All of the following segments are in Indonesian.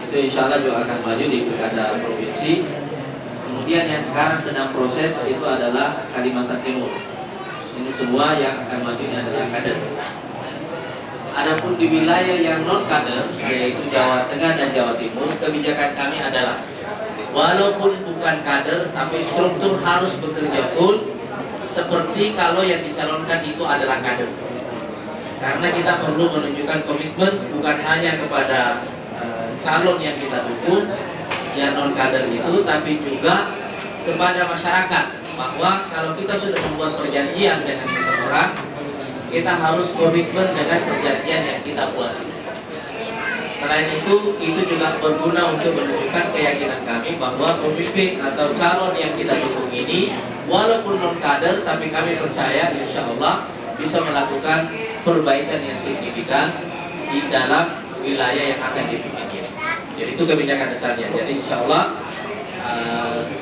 Itu insya Allah juga akan maju di pilkada provinsi. Kemudian yang sekarang sedang proses itu adalah Kalimantan Timur. Ini semua yang akan maju ini adalah kader. Adapun di wilayah yang non kader, yaitu Jawa Tengah dan Jawa Timur, kebijakan kami adalah walaupun bukan kader, tapi struktur harus bekerja full seperti kalau yang dicalonkan itu adalah kader. Karena kita perlu menunjukkan komitmen bukan hanya kepada calon yang kita dukung yang non kader itu, tapi juga kepada masyarakat bahwa kalau kita sudah membuat perjanjian dengan seseorang, kita harus komitmen dengan perjanjian yang kita buat. Selain itu juga berguna untuk menunjukkan keyakinan kami bahwa pemimpin atau calon yang kita dukung ini walaupun non kader, tapi kami percaya insya Allah bisa melakukan perbaikan yang signifikan di dalam wilayah yang akan dipimpin. Jadi itu kebijakan dasarnya. Jadi insya Allah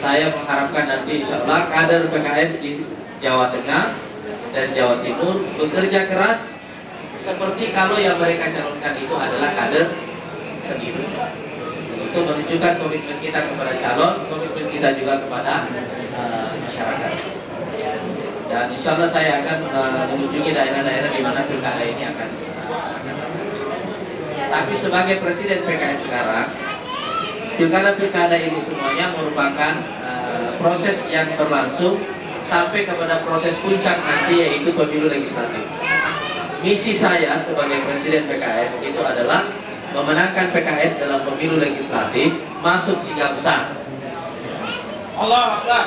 saya mengharapkan nanti insya Allah kader PKS di Jawa Tengah dan Jawa Timur bekerja keras seperti kalau yang mereka calonkan itu adalah kader sendiri. Untuk menunjukkan komitmen kita kepada calon, komitmen kita juga kepada masyarakat. Dan insya Allah saya akan mengunjungi daerah-daerah di mana pilkada ini akan. Tapi sebagai presiden PKS sekarang, pilkada-pilkada ini semuanya merupakan proses yang berlangsung sampai kepada proses puncak nanti, yaitu pemilu legislatif. Misi saya sebagai presiden PKS itu adalah memenangkan PKS dalam pemilu legislatif masuk 3 besar. Allah Akbar.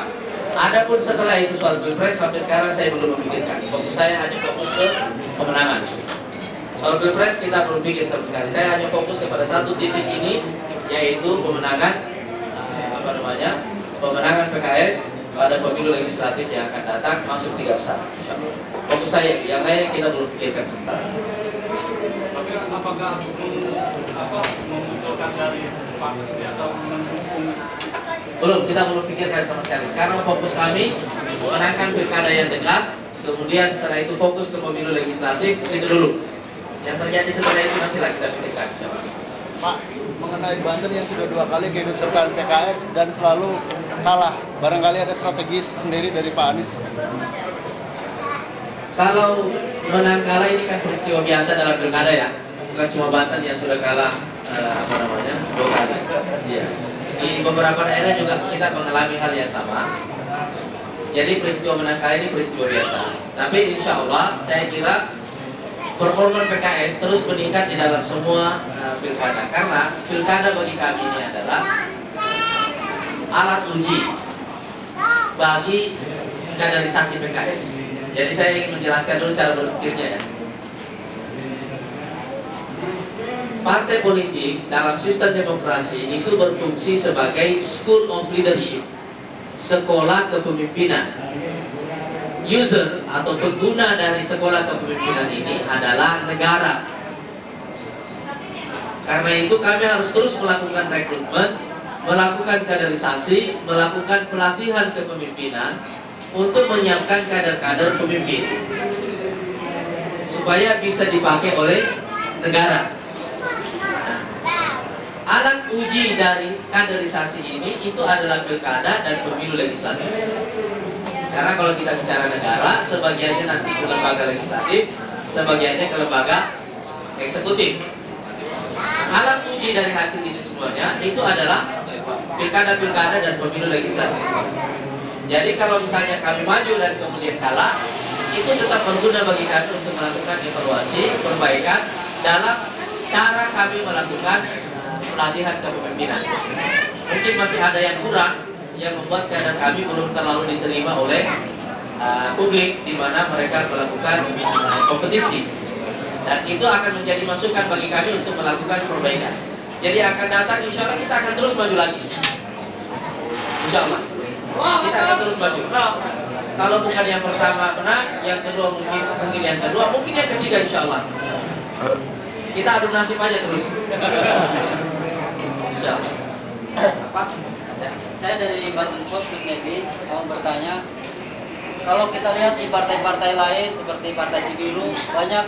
Adapun setelah itu soal pilpres sampai sekarang saya belum memikirkan. Fokus saya hanya fokus ke pemenangan. Soal pilpres kita belum pikir sama sekali. Saya hanya fokus kepada satu titik ini, yaitu pemenangan pemenangan PKS pada pemilu legislatif yang akan datang masuk 3 besar. Fokus saya, yang lain kita belum pikirkan sementara. Tapi apakah memunculkan dari Pak atau mendukung? Belum, kita belum pikirkan sama sekali. Sekarang fokus kami memenangkan pilkada yang dekat, kemudian setelah itu fokus ke pemilu legislatif, itu dulu. Yang terjadi setelah itu nantilah kita pikirkan. Pak, mengenai Banten yang sudah 2 kali keikut sertaan PKS dan selalu kalah, barangkali ada strategi sendiri dari Pak Anies? Kalau menang kalah ini kan peristiwa biasa dalam pilkada ya, bukan cuma Banten yang sudah kalah 2 kali. Iya. Di beberapa daerah juga kita mengalami hal yang sama. Jadi peristiwa menang kalah ini peristiwa biasa. Tapi insya Allah saya kira performa PKS terus meningkat di dalam semua pilkada, karena pilkada bagi kami ini adalah alat uji bagi kaderisasi PKS. Jadi saya ingin menjelaskan dulu cara berpikirnya ya. Partai politik dalam sistem demokrasi itu berfungsi sebagai school of leadership, sekolah kepemimpinan. User atau pengguna dari sekolah kepemimpinan ini adalah negara. Karena itu kami harus terus melakukan rekrutmen, melakukan kaderisasi, melakukan pelatihan kepemimpinan untuk menyiapkan kader-kader pemimpin supaya bisa dipakai oleh negara. Alat uji dari kaderisasi ini itu adalah pilkada dan pemilu legislatif. Karena kalau kita bicara negara, sebagiannya nanti ke lembaga legislatif, sebagiannya ke lembaga eksekutif. Alat uji dari hasil ini semuanya itu adalah pilkada-pilkada dan pemilu legislatif. Jadi kalau misalnya kami maju dan kemudian kalah, itu tetap berguna bagi kami untuk melakukan evaluasi, perbaikan dalam cara kami melakukan pelatihan kepemimpinan. Mungkin masih ada yang kurang, yang membuat kader kami belum terlalu diterima oleh publik, di mana mereka melakukan kompetisi, dan itu akan menjadi masukan bagi kami untuk melakukan perbaikan. Jadi akan datang, insya Allah kita akan terus maju lagi, insya Allah kita akan terus maju. Kalau bukan yang pertama menang, yang kedua mungkin yang kedua, mungkin yang ketiga, insya Allah kita adu nasib aja terus. Insya Allah. Pak, saya dari Banten Post Nevi mau bertanya, kalau kita lihat di partai-partai lain seperti Partai Sibiru banyak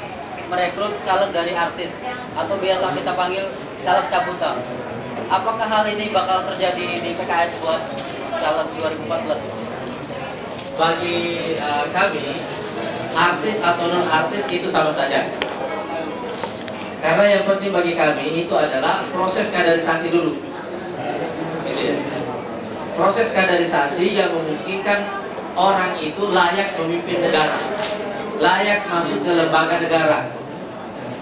merekrut caleg dari artis atau biasa kita panggil caleg cabutan. apakah hal ini bakal terjadi di PKS buat calon 2014? Bagi kami, artis atau non artis itu sama saja. Karena yang penting bagi kami itu adalah proses kaderisasi dulu. Gitu ya. Proses kaderisasi yang memungkinkan orang itu layak memimpin negara, layak masuk ke lembaga negara.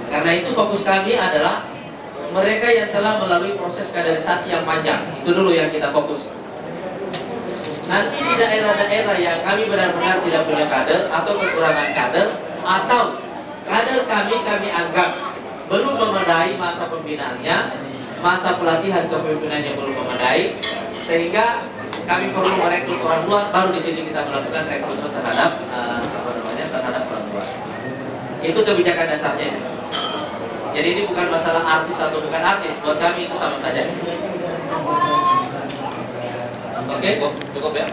Karena itu fokus kami adalah mereka yang telah melalui proses kaderisasi yang panjang. Itu dulu yang kita fokus. Nanti di daerah-daerah yang kami benar-benar tidak punya kader atau kekurangan kader, atau kader kami anggap belum memadai masa pembinaannya, masa pelatihan kepemimpinannya belum memadai, sehingga kami perlu merekrut orang luar. Baru di sini kita melakukan rekrutmen terhadap terhadap orang luar. Itu kebijakan dasarnya. Jadi ini bukan masalah artis atau bukan artis, buat kami itu sama saja. Oke, cukup ya.